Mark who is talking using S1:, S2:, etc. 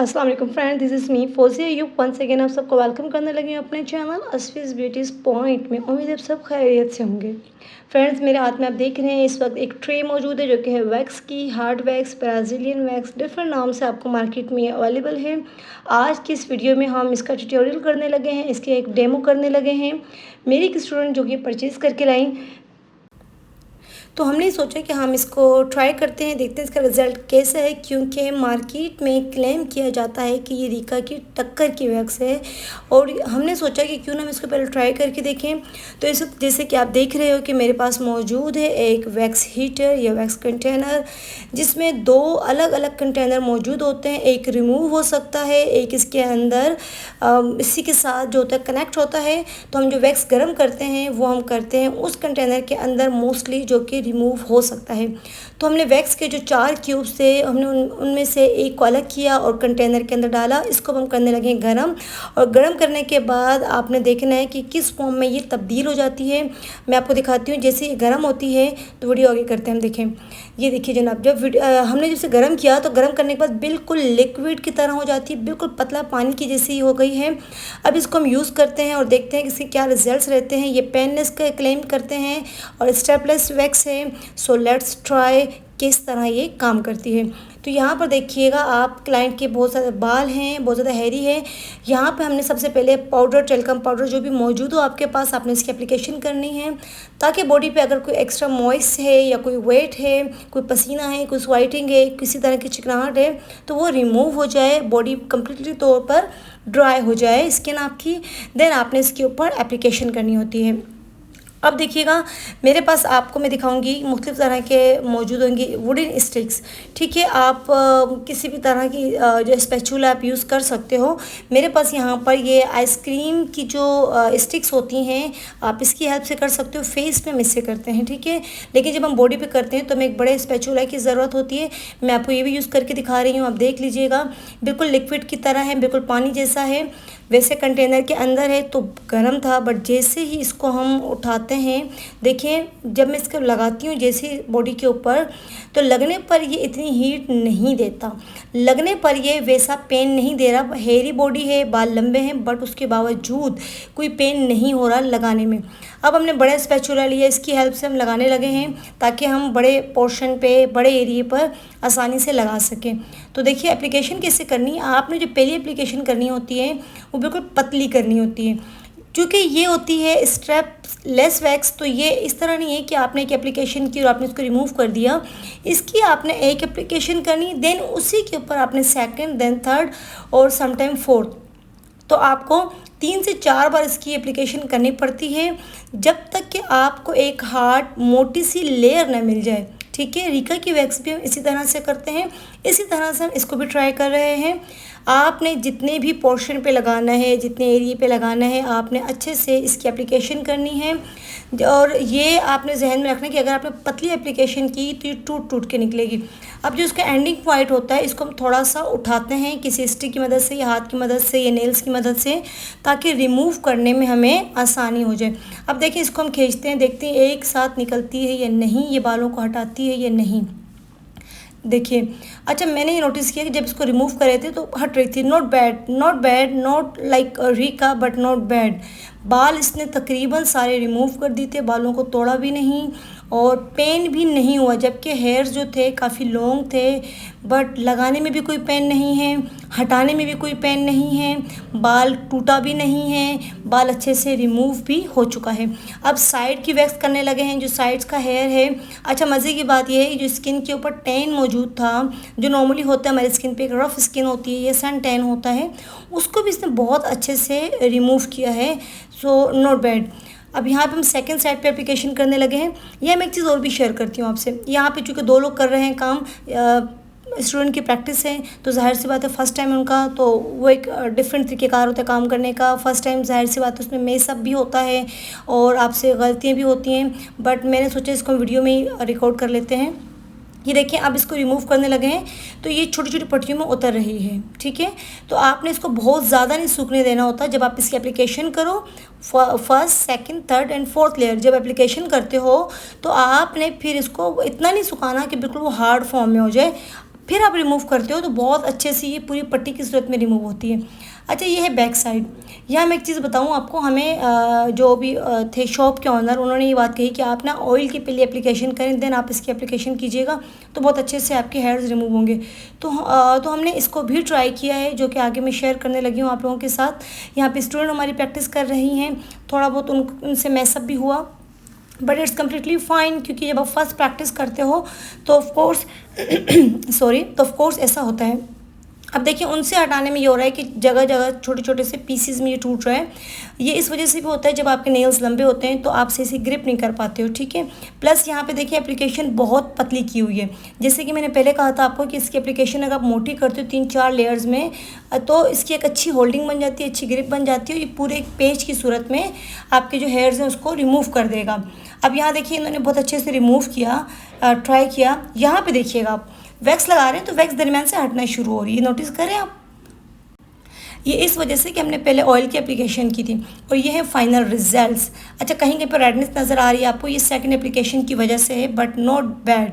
S1: अस्सलाम वालेकुम friend, this is me Fozia यूब वंस अगेन आप सबको वेलकम करने लगी हूँ अपने चैनल अस्फीज़ ब्यूटीज़ पॉइंट में। उम्मीद है आप सब खैरियत से होंगे। फ्रेंड्स, मेरे हाथ में आप देख रहे हैं इस वक्त एक ट्रे मौजूद है जो कि है वैक्स की। Hard wax, Brazilian wax, different नाम से आपको मार्केट में अवेलेबल है। आज की इस वीडियो में हम इसका ट्यूटोरियल करने लगे हैं, इसके एक डेमो करने लगे हैं। मेरी एक स्टूडेंट जो कि परचेज़ करके लाई, तो हमने सोचा कि हम इसको ट्राई करते हैं, देखते हैं इसका रिज़ल्ट कैसा है, क्योंकि मार्केट में क्लेम किया जाता है कि ये रीका की टक्कर की वैक्स है। और हमने सोचा कि क्यों ना हम इसको पहले ट्राई करके देखें। तो इस वक्त जैसे कि आप देख रहे हो कि मेरे पास मौजूद है एक वैक्स हीटर या वैक्स कंटेनर, जिसमें दो अलग अलग कंटेनर मौजूद होते हैं। एक रिमूव हो सकता है, एक इसके अंदर इसी के साथ जो होता है कनेक्ट होता है। तो हम जो वैक्स गर्म करते हैं वो हम करते हैं उस कंटेनर के अंदर मोस्टली, जो कि रिमूव हो सकता है। तो हमने वैक्स के जो 4 क्यूब्स थे, हमने उनमें से एक को अलग किया और कंटेनर के अंदर डाला। इसको हम करने लगे गरम, और गरम करने के बाद आपने देखना है कि किस फॉर्म में ये तब्दील हो जाती है। मैं आपको दिखाती हूँ। जैसे ये गर्म होती है तो वीडियो आगे करते हैं हम। देखें, ये देखिए जनाब, जब हमने जैसे गर्म किया तो गर्म करने के बाद बिल्कुल लिक्विड की तरह हो जाती है, बिल्कुल पतला पानी की जैसी हो गई है। अब इसको हम यूज़ करते हैं और देखते हैं कि इसके क्या रिजल्ट्स रहते हैं। ये पेनलेस का क्लेम करते हैं और स्टेपलेस वैक्स है। सो लेट्स ट्राई किस तरह ये काम करती है। तो यहाँ पर देखिएगा आप, क्लाइंट के बहुत सारे बाल हैं, बहुत ज़्यादा हैरी है। यहाँ पे हमने सबसे पहले पाउडर, टेल्कम पाउडर जो भी मौजूद हो आपके पास, आपने इसकी एप्लीकेशन करनी है, ताकि बॉडी पे अगर कोई एक्स्ट्रा मॉइस्ट है या कोई वेट है, कोई पसीना है, कोई स्वेटिंग है, किसी तरह की चिकनाहट है, तो वो रिमूव हो जाए, बॉडी कम्प्लीटली तौर पर ड्राई हो जाए स्किन आपकी। देन आपने इसके ऊपर एप्लीकेशन करनी होती है। अब देखिएगा, मेरे पास आपको मैं दिखाऊंगी मुख्तलिफ़ तरह के मौजूद होंगी वुडन स्टिक्स। ठीक है, आप किसी भी तरह की जो स्पैचुला आप यूज़ कर सकते हो। मेरे पास यहाँ पर ये आइसक्रीम की जो स्टिक्स होती हैं, आप इसकी हेल्प से कर सकते हो। फेस पे हम इससे करते हैं, ठीक है, लेकिन जब हम बॉडी पे करते हैं तो हमें एक बड़े स्पैचुला की ज़रूरत होती है। मैं आपको ये भी यूज़ करके दिखा रही हूँ, आप देख लीजिएगा। बिल्कुल लिक्विड की तरह है, बिल्कुल पानी जैसा है। वैसे कंटेनर के अंदर है तो गर्म था, बट जैसे ही इसको हम उठाते हैं, देखिए जब मैं इसको लगाती हूँ जैसे बॉडी के ऊपर, तो लगने पर ये इतनी हीट नहीं देता, लगने पर ये वैसा पेन नहीं दे रहा। हेयरी बॉडी है, बाल लंबे हैं, बट उसके बावजूद कोई पेन नहीं हो रहा लगाने में। अब हमने बड़ा स्पैचुला लिया, इसकी हेल्प से हम लगाने लगे हैं, ताकि हम बड़े पोर्शन पे, बड़े एरिए पर आसानी से लगा सकें। तो देखिए एप्लीकेशन कैसे करनी है। आपने जो पहली एप्लीकेशन करनी होती है वो बिल्कुल पतली करनी होती है, क्योंकि ये होती है स्ट्रेप लेस वैक्स। तो ये इस तरह नहीं है कि आपने एक एप्लीकेशन की और आपने इसको रिमूव कर दिया। इसकी आपने एक एप्लीकेशन करनी, देन उसी के ऊपर आपने सेकंड, देन थर्ड और समटाइम फोर्थ। तो आपको 3 से 4 बार इसकी एप्लीकेशन करनी पड़ती है, जब तक कि आपको एक हार्ड मोटी सी लेयर ना मिल जाए। ठीक है, रीका की वैक्स भी हम इसी तरह से करते हैं, इसी तरह से हम इसको भी ट्राई कर रहे हैं। आपने जितने भी पोर्शन पे लगाना है, जितने एरिया पे लगाना है, आपने अच्छे से इसकी एप्लीकेशन करनी है। और ये आपने जहन में रखना कि अगर आपने पतली एप्लीकेशन की तो ये टूट टूट के निकलेगी। अब जो इसका एंडिंग पॉइंट होता है, इसको हम थोड़ा सा उठाते हैं किसी स्टिक की मदद से, या हाथ की मदद से, या नेल्स की मदद से, ताकि रिमूव करने में हमें आसानी हो जाए। अब देखिए, इसको हम खींचते हैं, देखते हैं एक साथ निकलती है या नहीं, ये बालों को हटाती है या नहीं। देखिए, अच्छा मैंने ये नोटिस किया कि जब इसको रिमूव करे थे तो हट रही थी। Not bad, not bad, not like Rica, but not bad. बाल इसने तकरीबन सारे रिमूव कर दिए थे, बालों को तोड़ा भी नहीं और पेन भी नहीं हुआ। जबकि हेयर्स जो थे काफ़ी लॉन्ग थे, बट लगाने में भी कोई पेन नहीं है, हटाने में भी कोई पेन नहीं है, बाल टूटा भी नहीं है, बाल अच्छे से रिमूव भी हो चुका है। अब साइड की वैक्स करने लगे हैं, जो साइड्स का हेयर है। अच्छा मज़े की बात यह है, जो स्किन के ऊपर टैन मौजूद था, जो नॉर्मली होता है हमारी स्किन पे, एक रफ स्किन होती है या सन टैन होता है, उसको भी इसने बहुत अच्छे से रिमूव किया है। So not bad. अब यहाँ पे हम सेकंड साइड पे एप्लीकेशन करने लगे हैं। यह मैं एक चीज़ और भी शेयर करती हूँ आपसे। यहाँ पे चूँकि 2 लोग कर रहे हैं काम, स्टूडेंट की प्रैक्टिस है, तो जाहिर सी बात है फर्स्ट टाइम उनका, तो वो एक डिफरेंट तरीक़ेकार होता है काम करने का। फर्स्ट टाइम जाहिर सी बात है उसमें मेसअप भी होता है और आपसे गलतियाँ भी होती हैं, बट मैंने सोचा इसको वीडियो में ही रिकॉर्ड कर लेते हैं। ये देखिए, अब इसको रिमूव करने लगे हैं तो ये छोटी छोटी पट्टियों में उतर रही है। ठीक है, तो आपने इसको बहुत ज़्यादा नहीं सूखने देना होता। जब आप इसकी एप्लीकेशन करो, first, second, third and fourth layer जब एप्लीकेशन करते हो, तो आपने फिर इसको इतना नहीं सुखाना कि बिल्कुल वो हार्ड फॉर्म में हो जाए। फिर आप रिमूव करते हो तो बहुत अच्छे से ये पूरी पट्टी की सूरत में रिमूव होती है। अच्छा, ये है बैक साइड। यहाँ मैं एक चीज़ बताऊँ आपको, हमें जो भी थे शॉप के ऑनर, उन्होंने ये बात कही कि आप ना ऑयल की पहले एप्लीकेशन करें, देन आप इसकी एप्लीकेशन कीजिएगा तो बहुत अच्छे से आपके हेयर्स रिमूव होंगे। तो हमने इसको भी ट्राई किया है, जो कि आगे मैं शेयर करने लगी हूँ आप लोगों के साथ। यहाँ पे स्टूडेंट हमारी प्रैक्टिस कर रही हैं, थोड़ा बहुत उनसे मैसअप भी हुआ, बट इट्स कम्प्लीटली फाइन, क्योंकि जब आप फर्स्ट प्रैक्टिस करते हो तो ऑफकोर्स तो ऑफकोर्स ऐसा होता है। अब देखिए, उनसे हटाने में ये हो रहा है कि जगह जगह छोटे छोटे से पीसीज में ये टूट रहा है। ये इस वजह से भी होता है, जब आपके नेल्स लंबे होते हैं तो आप सही से ग्रिप नहीं कर पाते हो, ठीक है। प्लस यहाँ पे देखिए एप्लीकेशन बहुत पतली की हुई है। जैसे कि मैंने पहले कहा था आपको कि इसकी एप्लीकेशन अगर आप मोटी करते हो 3-4 लेयर्स में, तो इसकी एक अच्छी होल्डिंग बन जाती है, अच्छी ग्रिप बन जाती है। ये पूरे एक पेज की सूरत में आपके जो हेयर्स हैं उसको रिमूव कर देगा। अब यहाँ देखिए, इन्होंने बहुत अच्छे से रिमूव किया, ट्राई किया। यहाँ पे देखिएगा, आप वैक्स लगा रहे हैं तो वैक्स दरमियान से हटना शुरू हो रही है, नोटिस करें आप। ये इस वजह से कि हमने पहले ऑयल की एप्लीकेशन की थी। और ये है फाइनल रिजल्ट्स। अच्छा, कहीं कहीं पर रेडनेस नज़र आ रही है आपको, ये सेकंड एप्लीकेशन की वजह से है, बट नॉट बैड।